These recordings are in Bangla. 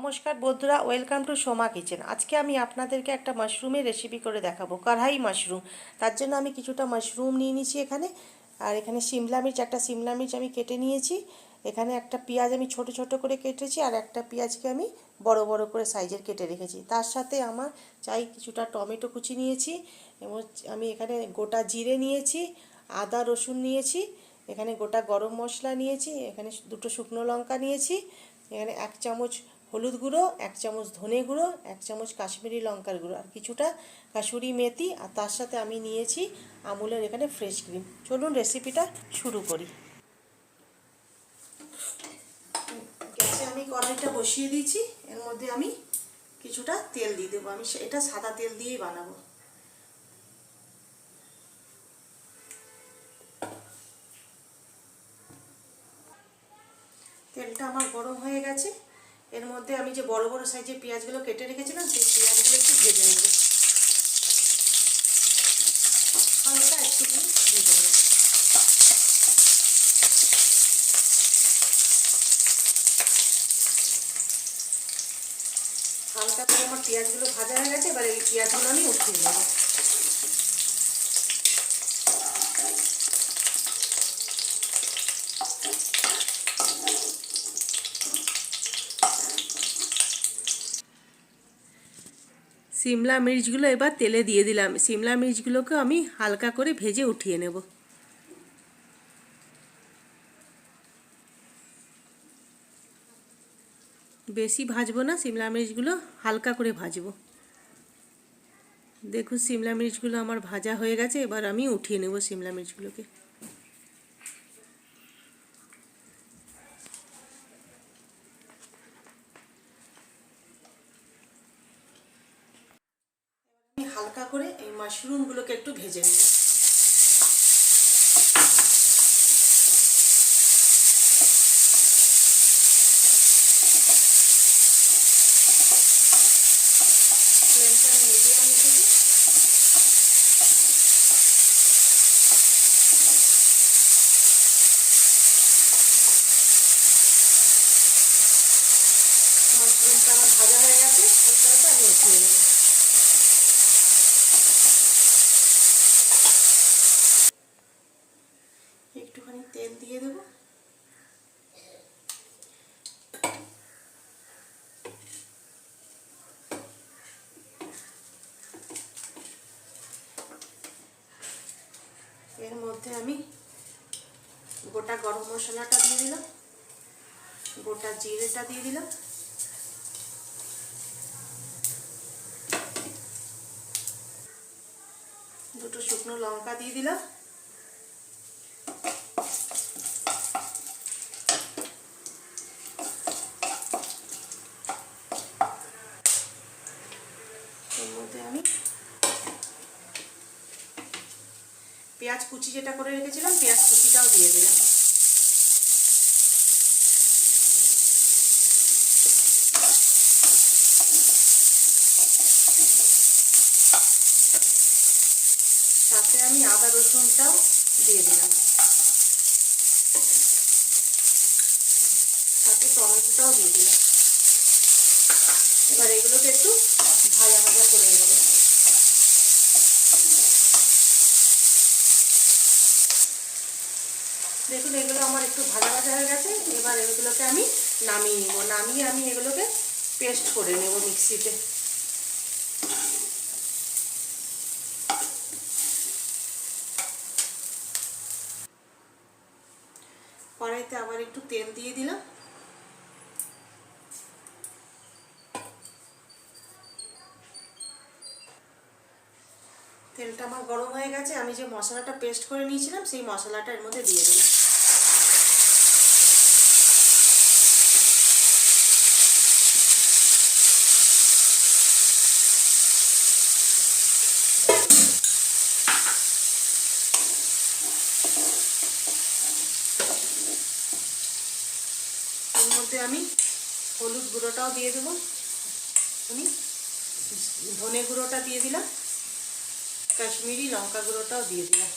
নমস্কার বন্ধুরা, ওয়েলকাম টু সোমা কিচেন। আজকে আমি আপনাদেরকে একটা মাশরুমের রেসিপি করে দেখাবো, কড়াই মাশরুম। তার জন্য আমি কিছুটা মাশরুম নিয়ে নিয়েছি এখানে, আর এখানে সিমলা মির্চ, একটা সিমলা মির্চ আমি কেটে নিয়েছি। এখানে একটা পেঁয়াজ আমি ছোট ছোট করে কেটেছি, আর একটা পেঁয়াজকে আমি বড় বড় করে সাইজের কেটে রেখেছি। তার সাথে আমার চাই কিছুটা টমেটো কুচি নিয়েছি, এবং আমি এখানে গোটা জিরে নিয়েছি, আদা রসুন নিয়েছি, এখানে গোটা গরম মশলা নিয়েছি, এখানে দুটো শুকনো লঙ্কা নিয়েছি, এখানে 1 চামচ হলুদ গুঁড়ো, 1 চামচ ধনে গুঁড়ো, 1 চামচ কাশ্মীরি লঙ্কার গুঁড়ো, আর কিছুটা কাসুরি মেথি, আর তার সাথে আমি নিয়েছি আমুলের এখানে ফ্রেশ ক্রিম। চলুন রেসিপিটা শুরু করি। গ্যাসে আমি কড়াইটা বসিয়ে দিয়েছি, এর মধ্যে আমি কিছুটা তেল দিয়ে দেবো। আমি এটা সাদা তেল দিয়েই বানাবো। তেলটা আমার গরম হয়ে গেছে, এর মধ্যে আমি যে বড় বড় সাইজের পেঁয়াজগুলো কেটে রেখেছিলাম সেই পেঁয়াজগুলো একটু ভেজে নেব, হালকা একটুখানি ভেজে নেব। হালকা করে আমার পেঁয়াজগুলো ভাজা হয়ে গেছে, এবার এই পেঁয়াজগুলো আমি উঠিয়ে নেব। সিমলা মির্চগুলো এবার তেলে দিয়ে দিলাম। সিমলা মির্চগুলোকে আমি হালকা করে ভেজে উঠিয়ে নেব। বেশি ভাজবো না, সিমলা মির্চগুলো হালকা করে ভাজবো। দেখুন সিমলা মির্চগুলো আমার ভাজা হয়ে গেছে, এবার আমি উঠিয়ে নেব সিমলা মির্চগুলোকে। আমি হালকা করে এই মাশরুমগুলোকে একটু ভেজে নেব। ফ্লেমটা মিডিয়াম রেখেছি। মাশরুমটা আমার ভাজা হয়ে গেছে, তারপরে আমি উঠিয়ে নেব। একটুখানি তেল দিয়ে দেবো। এর মধ্যে আমি গোটা গরম মশলাটা দিয়ে দিলাম, গোটা জিরেটা দিয়ে দিলাম, দুটো শুকনো লঙ্কা দিয়ে দিলাম, এর মধ্যে আমি পেঁয়াজ কুচি যেটা করে রেখেছিলাম পেঁয়াজ কুচিটাও দিয়ে দিলাম। সাথে আমি আদা রসুনটাও দিয়ে দিলাম, সাথে টমেটোটাও দিয়ে দিলাম। এবার এগুলোকে একটু ভাজা ভাজা করে নেব। দেখুন এগুলো আমার একটু ভাজা ভাজা হয়ে গেছে, এবার এগুলোকে আমি নামিয়ে নেব। নামিয়ে আমি এগুলোকে পেস্ট করে নেব মিক্সিতে। কড়াইতে আবার একটু তেল দিয়ে দিলাম। তেলটা আমার গরম হয়ে গেছে, আমি যে মশলাটা পেস্ট করে নিয়েছিলাম সেই মশলাটা এর মধ্যে দিয়ে দিলাম। এর মধ্যে আমি হলুদ গুঁড়োটাও দিয়ে দেবো, আমি ধনে গুঁড়োটা দিয়ে দিলাম, কাশ্মীরি লঙ্কা গুঁড়োটাও দিয়ে দিলাম।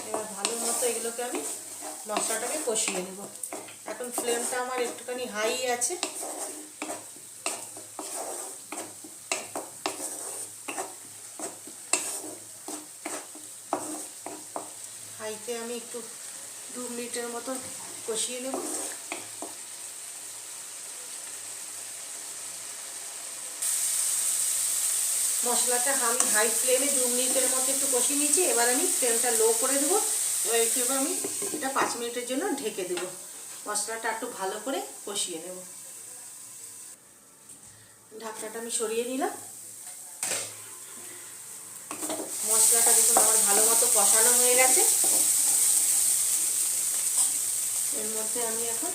এবার ভালো মতো এগুলোকে আমি মশলাটাকে কষিয়ে নেব। এখন ফ্লেমটা আমার একটুখানি হাই আছে। হাইতে আমি একটু 2 মিনিটের মতো কষিয়ে নেব। মশলাটা আমি হাই ফ্লেমে 2 মিনিটের মতো একটু কষিয়ে নিয়েছি। এবার আমি ফ্লেমটা লো করে দেবো। এবার আমি এটা 5 মিনিটের জন্য ঢেকে দেবো। মশলাটা একটু ভালো করে কষিয়ে নেব। ঢাকনাটা আমি সরিয়ে নিলাম। মশলাটা দেখুন আমার ভালো মতো কষানো হয়ে গেছে। এর মধ্যে আমি এখন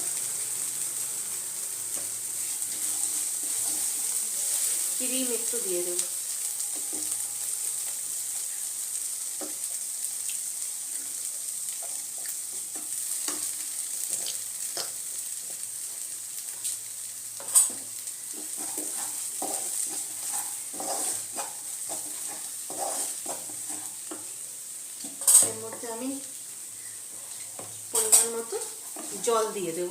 ক্রিম একটু দিয়ে দেব। এর মধ্যে আমি পরিমাণ মতো জল দিয়ে দেব।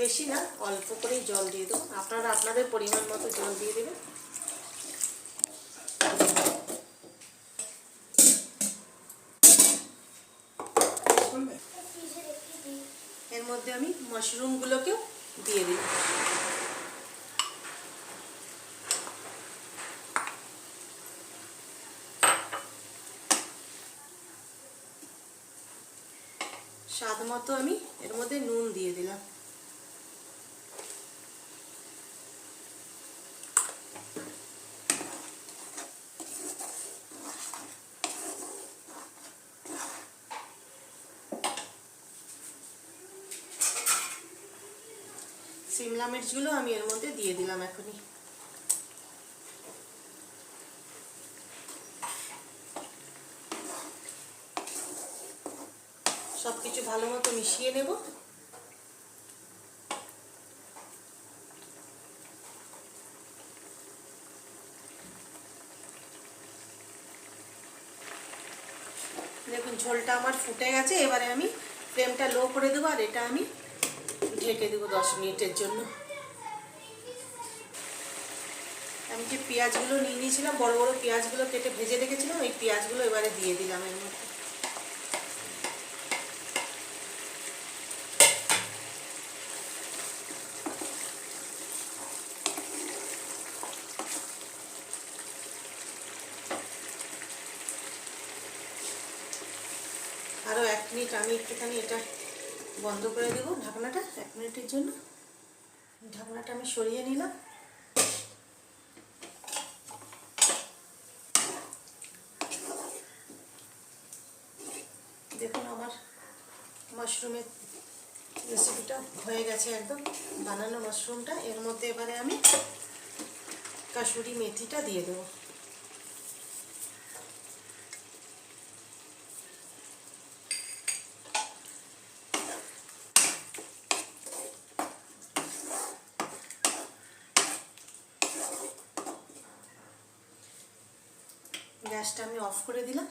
বেশি না, অল্প করেই জল দিয়ে দেবো। আপনারা আপনাদের পরিমাণ মতো জল দিয়ে দেবেন। এর মধ্যে আমি মাশরুমগুলোকেও দিয়ে দিই। স্বাদ মতো আমি এর মধ্যে নুন দিয়ে দিলাম। শিমলা মির্চগুলো আমি এর মধ্যে দিয়ে দিলাম এখনই। সবকিছু ভালো মতো মিশিয়ে নেব। দেখুন ঝোলটা আমার ফুটে গেছে। এবারে আমি ফ্লেমটা লো করে দেবো আর এটা আমি ঢেকে দেবো 10 মিনিটের জন্য। আমি যে পেঁয়াজগুলো নিয়ে নিয়েছিলাম, বড় বড় পেঁয়াজগুলো কেটে ভেজে রেখেছিলাম, ওই পেঁয়াজগুলো এবারে দিয়ে দিলাম এর মধ্যে। আরও 1 মিনিট আমি একটুখানি এটা বন্ধ করে দেবো, ঢাকনাটা 1 মিনিটের জন্য। ঢাকনাটা আমি সরিয়ে নিলাম। দেখুন আমার মাশরুমের রেসিপিটা হয়ে গেছে একদম, বানানো মাশরুমটা। এর মধ্যে এবারে আমি কাসুরি মেথিটা দিয়ে দেবো। গ্যাসটা আমি অফ করে দিলাম।